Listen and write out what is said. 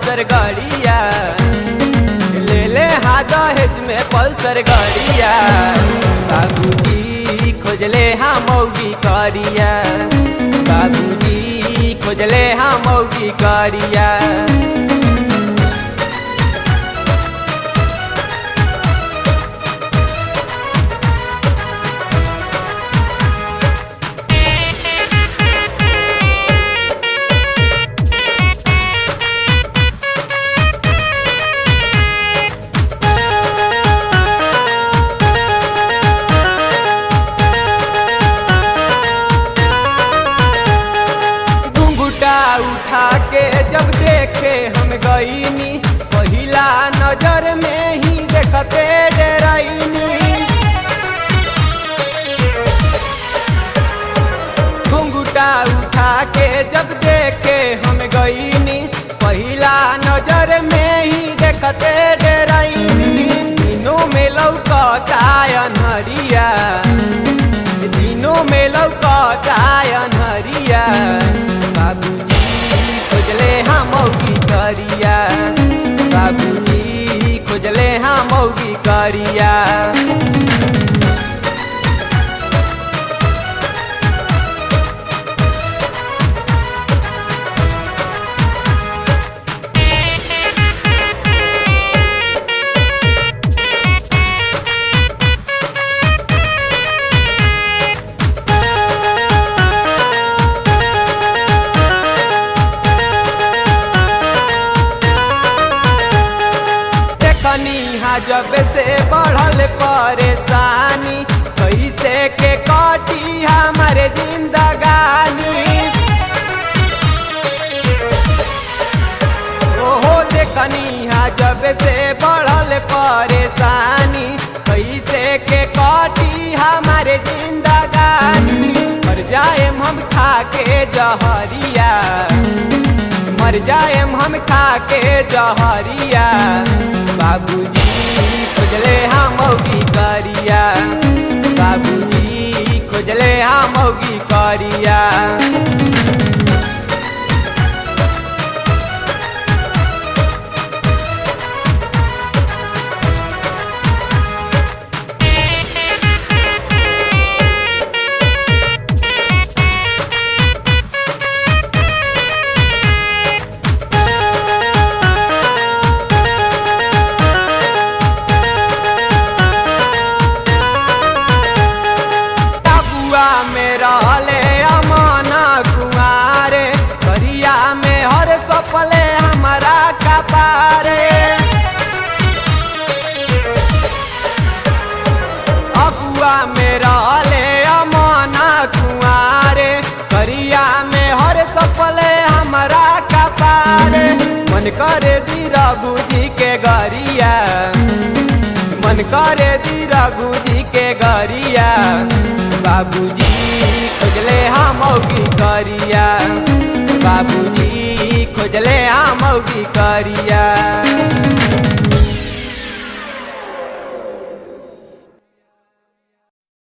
पल्सर गाड़िया, ले ले हाँ दहेज में पल्सर गाड़िया। बाबूजी खोजले हाँ मौगी करिया, बाबूजी खोजले हाँ मौगी करिया। उठा के जब देखे हम गईनी, पहिला नजर में ही देखते डराईनी। घुंघटा उठा के जब देखे हम गईनी, पहिला नजर में ही देखते डराईनी। दिनों में लौकता अनहरिया, दिनों में लौकता अनहरिया। बाबूजी खोजले हाँ मौगी करिया, बाबूजी खोजले हाँ मौगी करिया। जब से बढ़ल परेशानी, कैसे के काटी हमारे जिंदगानी। ओहो देखनी जब से बढ़ल परेशानी, कैसे के काटी हमारे जिंदगानी। मर जाए हम खा के जहरिया, मर जाए हम खा के जहरिया। बाबूजी खोजले हाँ मौगी करिया, बाबूजी खोजले हाँ मौगी करिया। पले हमारा कपारे, अगुआ में रहले अमाना कुआरे। करिया में हर सपले हमारा कपारे। मन करे दी रघु जी के गरिया, मन करे दी रघु जी के गरिया। बाबूजी खोजले हाँ मौगी करिया, बाबूजी खोजले हाँ मौगी करिया।